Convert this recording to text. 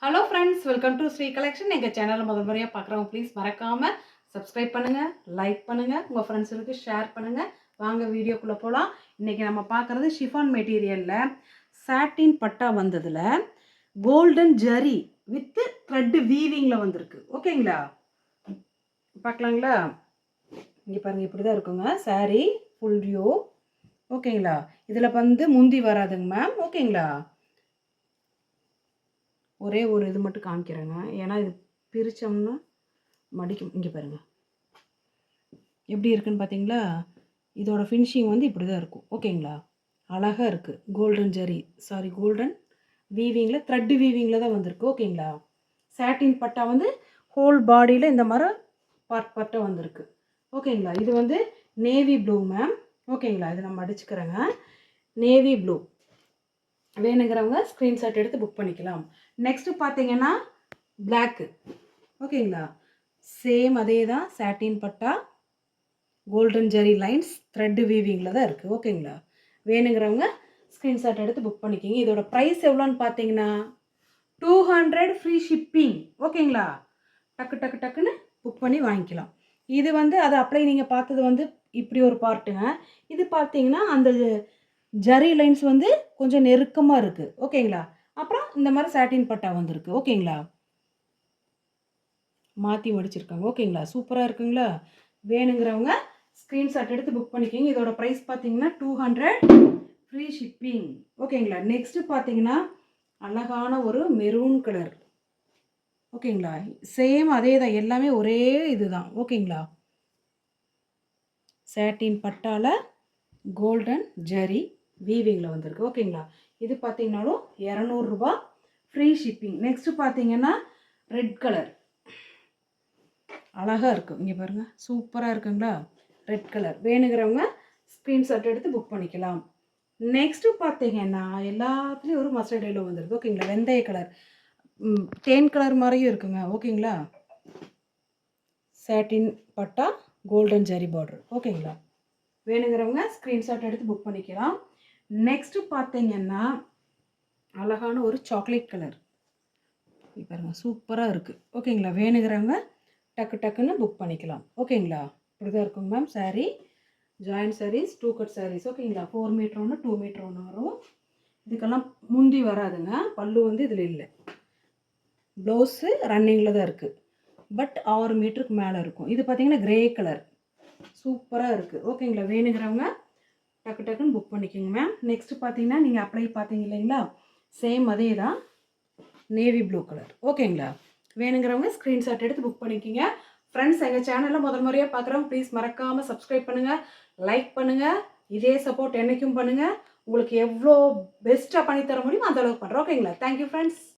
Hello friends, welcome to Sri collection. எங்கள் சேனலை முதல் முறையாக பார்க்குறவங்க ப்ளீஸ் மறக்காமல் சப்ஸ்கிரைப் பண்ணுங்கள், லைக் பண்ணுங்கள், உங்கள் ஃப்ரெண்ட்ஸுக்கு ஷேர் பண்ணுங்கள். வாங்க வீடியோக்குள்ளே போகலாம். இன்றைக்கி நம்ம பார்க்குறது ஷிஃபான் மெட்டீரியலில் சாட்டின் பட்டா வந்ததில் கோல்டன் ஜரி வித்து த்ரெட்டு வீவிங்கில் வந்திருக்கு. ஓகேங்களா, பார்க்கலாங்களா? இங்கே பாருங்கள், இப்படி தான் இருக்குங்க சாரீ ஃபுல் வியூ. ஓகேங்களா, இதில் வந்து முந்தி வராதுங்க மேம். ஓகேங்களா, ஒரே ஒரு இது மட்டும் காமிக்கிறேங்க, ஏன்னா இது பிரித்தோம்னா மடிக்கும். இங்கே பாருங்கள் எப்படி இருக்குன்னு பார்த்தீங்களா? இதோட ஃபினிஷிங் வந்து இப்படி தான் இருக்கும். ஓகேங்களா, அழகாக இருக்குது. கோல்டன் ஜரி கோல்டன் வீவிங்கில் த்ரெட்டு வீவிங்கில் தான் வந்திருக்கு. ஓகேங்களா, சாட்டின் பட்டா வந்து ஹோல் பாடியில் இந்த மாதிரி பட்டை வந்திருக்கு. ஓகேங்களா, இது வந்து நேவி ப்ளூ மேம். ஓகேங்களா, இது நம்ம அடிச்சுக்கிறேங்க. நேவி ப்ளூ வேணுங்கிறவங்க ஸ்க்ரீன்ஷாட் எடுத்து புக் பண்ணிக்கலாம். நெக்ஸ்ட்டு பார்த்தீங்கன்னா பிளாக்கு. ஓகேங்களா, சேம் அதே தான், சாட்டின் பட்டா கோல்டன் ஜெரி லைன்ஸ் த்ரெட்டு வீவிங்கில் தான் இருக்குது. ஓகேங்களா, வேணுங்கிறவங்க ஸ்க்ரீன்ஷாட் எடுத்து புக் பண்ணிக்கிங்க. இதோட ப்ரைஸ் எவ்வளோன்னு பார்த்தீங்கன்னா 200 ஃப்ரீ ஷிப்பிங். ஓகேங்களா, டக்கு டக்கு டக்குன்னு புக் பண்ணி வாங்கிக்கலாம். இது வந்து அது அப்ளை நீங்கள் பார்த்தது வந்து இப்படி ஒரு பார்ட்டுங்க. இது பார்த்தீங்கன்னா அந்த ஜரி லைன்ஸ் வந்து கொஞ்சம் நெருக்கமாக இருக்குது. ஓகேங்களா, அப்புறம் இந்த மாதிரி சாட்டின் பட்டா வந்திருக்கு. ஓகேங்களா, மாற்றி மடிச்சிருக்காங்க. ஓகேங்களா, சூப்பராக இருக்குங்களா? வேணுங்கிறவங்க ஸ்க்ரீன்ஷாட் எடுத்து புக் பண்ணிக்கிங்க. இதோட ப்ரைஸ் பார்த்தீங்கன்னா 200 ஃப்ரீ ஷிப்பிங். ஓகேங்களா, நெக்ஸ்ட்டு பார்த்தீங்கன்னா அழகான ஒரு மெரூன் கலர். ஓகேங்களா, சேம் அதே தான், எல்லாமே ஒரே இது தான். ஓகேங்களா, சாட்டின் பட்டால கோல்டன் ஜரி வீவிங்கில் வந்திருக்கு. ஓகேங்களா, இது பார்த்தீங்கன்னாலும் 200 ரூபா ஃப்ரீ ஷிப்பிங். நெக்ஸ்ட்டு பார்த்தீங்கன்னா ரெட் கலர் அழகாக இருக்கும். இங்கே பாருங்கள், சூப்பராக இருக்குங்களா? ரெட் கலர் வேணுங்கிறவங்க ஸ்க்ரீன்ஷாட் எடுத்து புக் பண்ணிக்கலாம். நெக்ஸ்ட்டு பார்த்தீங்கன்னா எல்லாத்துலேயும் ஒரு மஸ்டர்ட் எல்லோ வந்துருக்கு. ஓகேங்களா, வெந்தய கலர், தேன் கலர் மாதிரியும் இருக்குங்க. ஓகேங்களா, சாட்டின் பட்டா கோல்டன் ஜரி பார்டர். ஓகேங்களா, வேணுங்கிறவங்க ஸ்க்ரீன்ஷாட் எடுத்து புக் பண்ணிக்கலாம். நெக்ஸ்ட்டு பார்த்தீங்கன்னா அழகான ஒரு சாக்லேட் கலர் பாருங்கள், சூப்பராக இருக்குது. ஓகேங்களா, வேணுங்கிறவங்க டக்கு டக்குன்னு புக் பண்ணிக்கலாம். ஓகேங்களா, இப்படி தான் இருக்குங்க ma'am. Sari joint saris, 2 cut saris. ஓகேங்களா, 4 மீட்டர் ஒன்று, 2 மீட்டர் ஒன்று வரும். இதுக்கெல்லாம் முந்தி வராதுங்க, பல்லு வந்து இதில் இல்லை. ப்ளவுஸு ரன்னிங்கில் தான் இருக்குது, பட் 6 மீட்டருக்கு மேலே இருக்கும். இது பார்த்தீங்கன்னா கிரே கலர், சூப்பராக இருக்குது. ஓகேங்களா, வேணுங்கிறவங்க டக்கு டக்குன்னு புக் பண்ணிக்கோங்க மேம். நெக்ஸ்ட்டு பார்த்தீங்கன்னா நீங்கள் அப்ளை பார்த்தீங்க இல்லைங்களா, சேம் அதே தான், நேவி ப்ளூ கலர். ஓகேங்களா, வேணுங்கிறவங்க ஸ்க்ரீன்ஷாட் எடுத்து புக் பண்ணிக்கிங்க. ஃப்ரெண்ட்ஸ், எங்கள் சேனலில் முதல் முறையாக பார்க்குறவங்க ப்ளீஸ் மறக்காமல் சப்ஸ்கிரைப் பண்ணுங்கள், லைக் பண்ணுங்கள். இதே சப்போர்ட் என்றைக்கும் பண்ணுங்கள். உங்களுக்கு எவ்வளோ பெஸ்ட்டாக பண்ணித்தர முடியுமோ அந்தளவுக்கு பண்ணுறோம். ஓகேங்களா, தேங்க்யூ ஃப்ரெண்ட்ஸ்.